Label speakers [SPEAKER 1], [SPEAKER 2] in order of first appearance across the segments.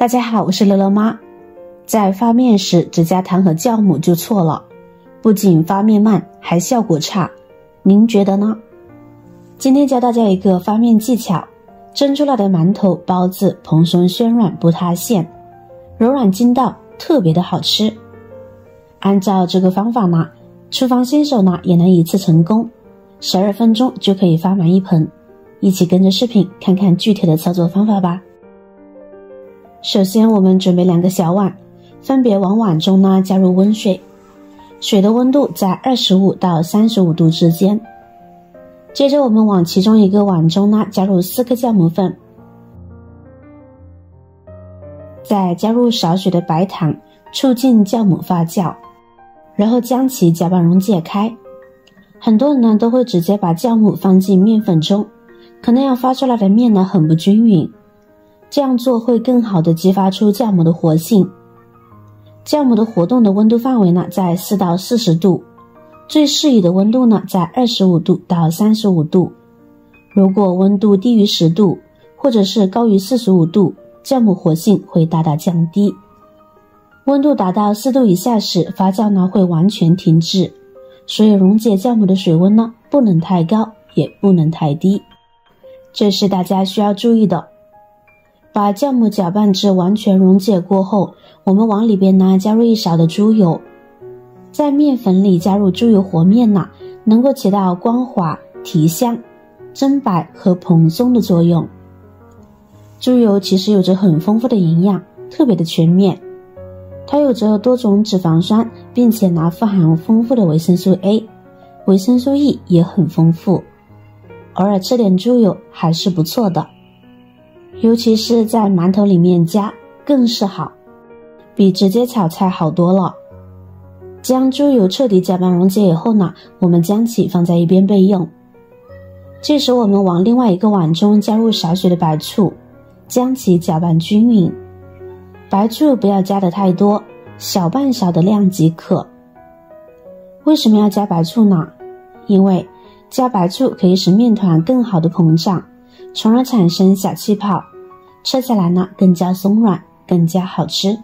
[SPEAKER 1] 大家好，我是乐乐妈。在发面时只加糖和酵母就错了，不仅发面慢，还效果差。您觉得呢？今天教大家一个发面技巧，蒸出来的馒头、包子蓬松暄软不塌陷，柔软筋道，特别的好吃。按照这个方法呢，厨房新手呢也能一次成功，12分钟就可以发满一盆。一起跟着视频看看具体的操作方法吧。首先我们准备2个小碗，分别往碗中呢加入温水，水的温度在25到35度之间。接着我们往其中一个碗中呢加入4克酵母粉，再加入少许的白糖，促进酵母发酵，然后将其搅拌溶解开。很多人呢都会直接把酵母放进面粉中，可能要发出来的面呢很不均匀，这样做会更好的激发出酵母的活性。酵母的活动的温度范围呢在4到40度，最适宜的温度呢在25度到35度。如果温度低于10度，或者是高于45度，酵母活性会大大降低。温度达到4度以下时，发酵呢会完全停止，所以溶解酵母的水温呢不能太高，也不能太低，这是大家需要注意的。把酵母搅拌至完全溶解过后，我们往里边呢加入1勺的猪油。在面粉里加入猪油和面呢，能够起到光滑、提香、增白和蓬松的作用。猪油其实有着很丰富的营养，特别的全面，它有着多种脂肪酸，并且呢富含丰富的维生素 A， 维生素 E 也很丰富，偶尔吃点猪油还是不错的，尤其是在馒头里面加更是好，比直接炒菜好多了。将猪油彻底搅拌溶解以后呢，我们将其放在一边备用。这时我们往另外一个碗中加入少许的白醋，将其搅拌均匀。白醋不要加的太多，小半勺的量即可。为什么要加白醋呢？因为加白醋可以使面团更好的膨胀，从而产生小气泡，吃起来呢更加松软，更加好吃。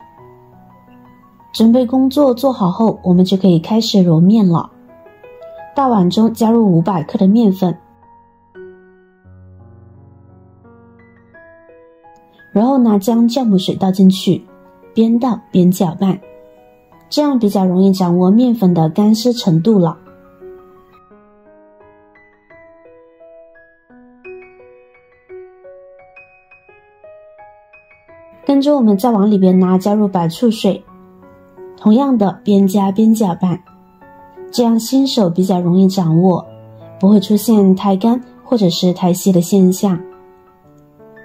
[SPEAKER 1] 准备工作做好后，我们就可以开始揉面了。大碗中加入500克的面粉，然后呢将酵母水倒进去，边倒边搅拌，这样比较容易掌握面粉的干湿程度了。跟着我们再往里边呢加入白醋水，同样的边加边搅拌，这样新手比较容易掌握，不会出现太干或者是太稀的现象。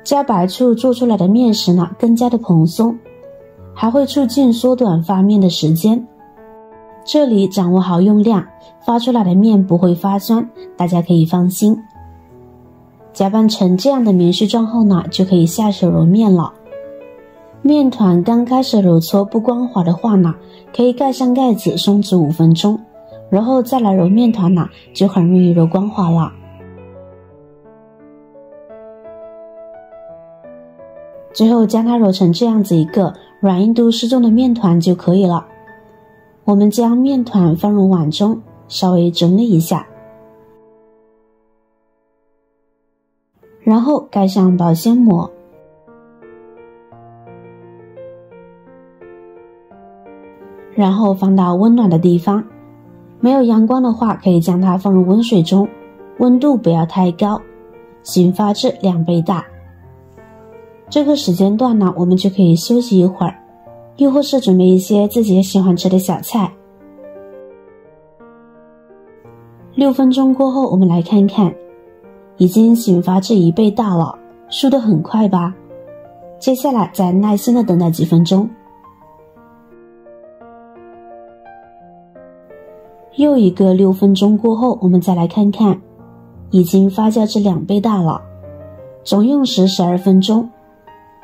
[SPEAKER 1] 加白醋做出来的面食呢更加的蓬松，还会促进缩短发面的时间。这里掌握好用量，发出来的面不会发酸，大家可以放心。搅拌成这样的棉絮状后呢，就可以下手揉面了。面团刚开始揉搓不光滑的话呢，可以盖上盖子松弛5分钟，然后再来揉面团呢，就很容易揉光滑了。最后将它揉成这样子一个软硬度适中的面团就可以了。我们将面团放入碗中，稍微整理一下，然后盖上保鲜膜，然后放到温暖的地方。没有阳光的话，可以将它放入温水中，温度不要太高，醒发至2倍大。这个时间段呢，我们就可以休息一会儿，又或是准备一些自己喜欢吃的小菜。6分钟过后，我们来看看，已经醒发至1倍大了，速度很快吧？接下来再耐心的等待几分钟。又一个6分钟过后，我们再来看看，已经发酵至2倍大了，总用时12分钟，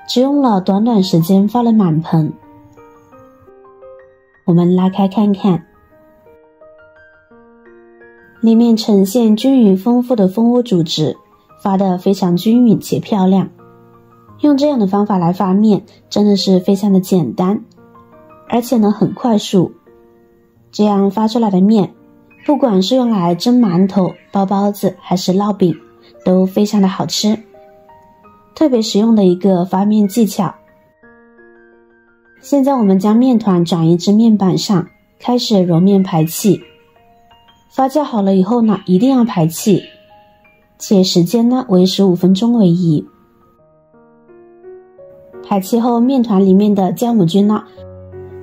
[SPEAKER 1] 只用了短短时间发了满盆。我们拉开看看，里面呈现均匀丰富的蜂窝组织，发得非常均匀且漂亮。用这样的方法来发面，真的是非常的简单，而且呢很快速。这样发出来的面，不管是用来蒸馒头、包包子还是烙饼，都非常的好吃。特别实用的一个发面技巧。现在我们将面团转移至面板上，开始揉面排气。发酵好了以后呢，一定要排气，且时间呢为15分钟为宜。排气后，面团里面的酵母菌呢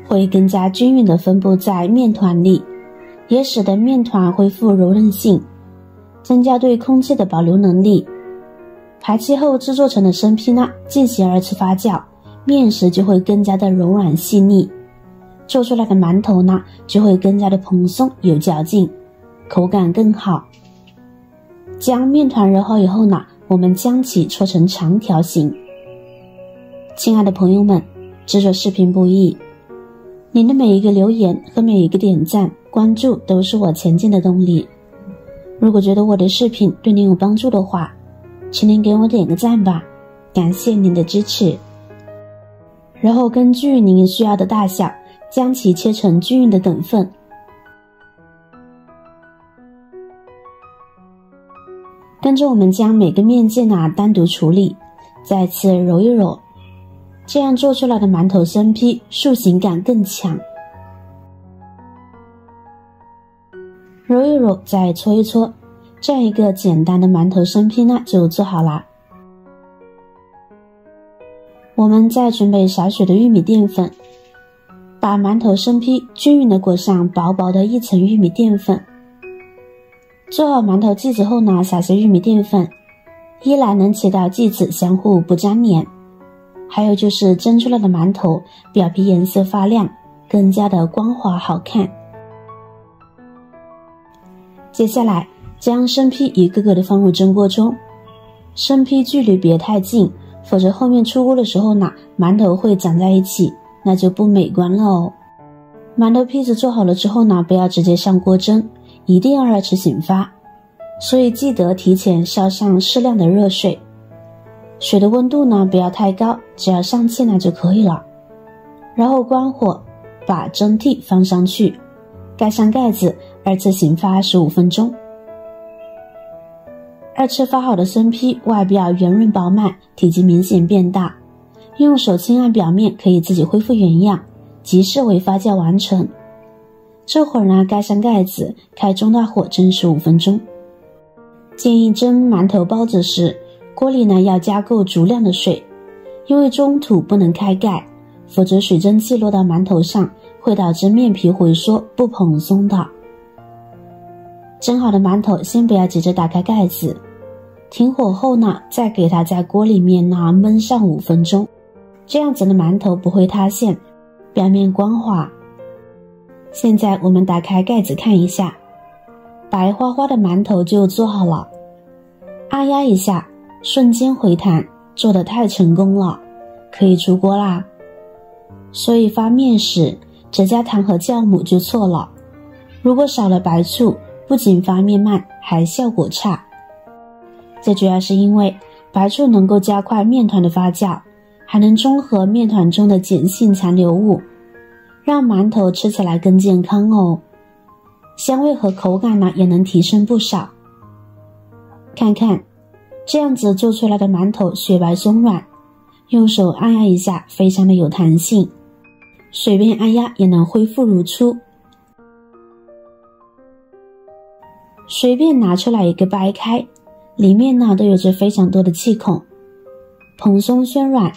[SPEAKER 1] 会更加均匀地分布在面团里，也使得面团恢复柔韧性，增加对空气的保留能力。排气后制作成的生坯呢，进行2次发酵，面食就会更加的柔软细腻，做出来的馒头呢就会更加的蓬松有嚼劲，口感更好。将面团揉好以后呢，我们将其搓成长条形。亲爱的朋友们，制作视频不易，您的每一个留言和每一个点赞、关注都是我前进的动力。如果觉得我的视频对您有帮助的话，请您给我点个赞吧，感谢您的支持。然后根据您需要的大小，将其切成均匀的等份。跟着我们将每个面件单独处理，再次揉一揉，这样做出来的馒头生坯塑形感更强。揉一揉，再搓一搓，这样一个简单的馒头生坯呢就做好啦。我们再准备少许的玉米淀粉，把馒头生坯均匀地裹上薄薄的一层玉米淀粉。做好馒头剂子后呢，撒些玉米淀粉，一来能起到剂子相互不粘连，还有就是蒸出来的馒头表皮颜色发亮，更加的光滑好看。接下来将生坯一个个的放入蒸锅中，生坯距离别太近，否则后面出锅的时候呢，馒头会长在一起，那就不美观了哦。馒头坯子做好了之后呢，不要直接上锅蒸，一定要2次醒发，所以记得提前烧上适量的热水，水的温度呢不要太高，只要上气呢就可以了。然后关火，把蒸屉放上去，盖上盖子，2次醒发15分钟。2次发好的生坯外表圆润饱满，体积明显变大，用手轻按表面可以自己恢复原样，即视为发酵完成。这会儿呢，盖上盖子，开中大火蒸15分钟。建议蒸馒头包子时，锅里呢要加够足量的水，因为中途不能开盖，否则水蒸气落到馒头上会导致面皮回缩不蓬松的。蒸好的馒头先不要急着打开盖子，停火后呢，再给它在锅里面呢焖上5分钟，这样子的馒头不会塌陷，表面光滑。现在我们打开盖子看一下，白花花的馒头就做好了，按压一下，瞬间回弹，做得太成功了，可以出锅啦。所以发面时只加糖和酵母就错了，如果少了白醋，不仅发面慢，还效果差。这主要是因为白醋能够加快面团的发酵，还能中和面团中的碱性残留物，让馒头吃起来更健康哦，香味和口感呢也能提升不少。看看这样子做出来的馒头雪白松软，用手按压一下非常的有弹性，随便按压也能恢复如初。随便拿出来一个掰开，里面呢都有着非常多的气孔，蓬松暄软，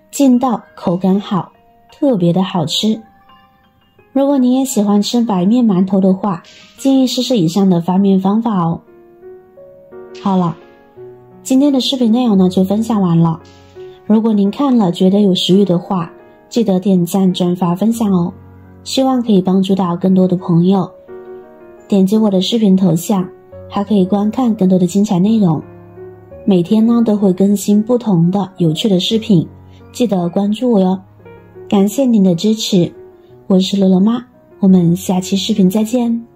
[SPEAKER 1] 劲道口感好，特别的好吃。如果你也喜欢吃白面馒头的话，建议试试以上的发面方法哦。好了，今天的视频内容呢就分享完了。如果您看了觉得有食欲的话，记得点赞、转发、分享哦，希望可以帮助到更多的朋友。点击我的视频头像，还可以观看更多的精彩内容。每天呢都会更新不同的有趣的视频，记得关注我哟。感谢您的支持，我是乐乐妈，我们下期视频再见。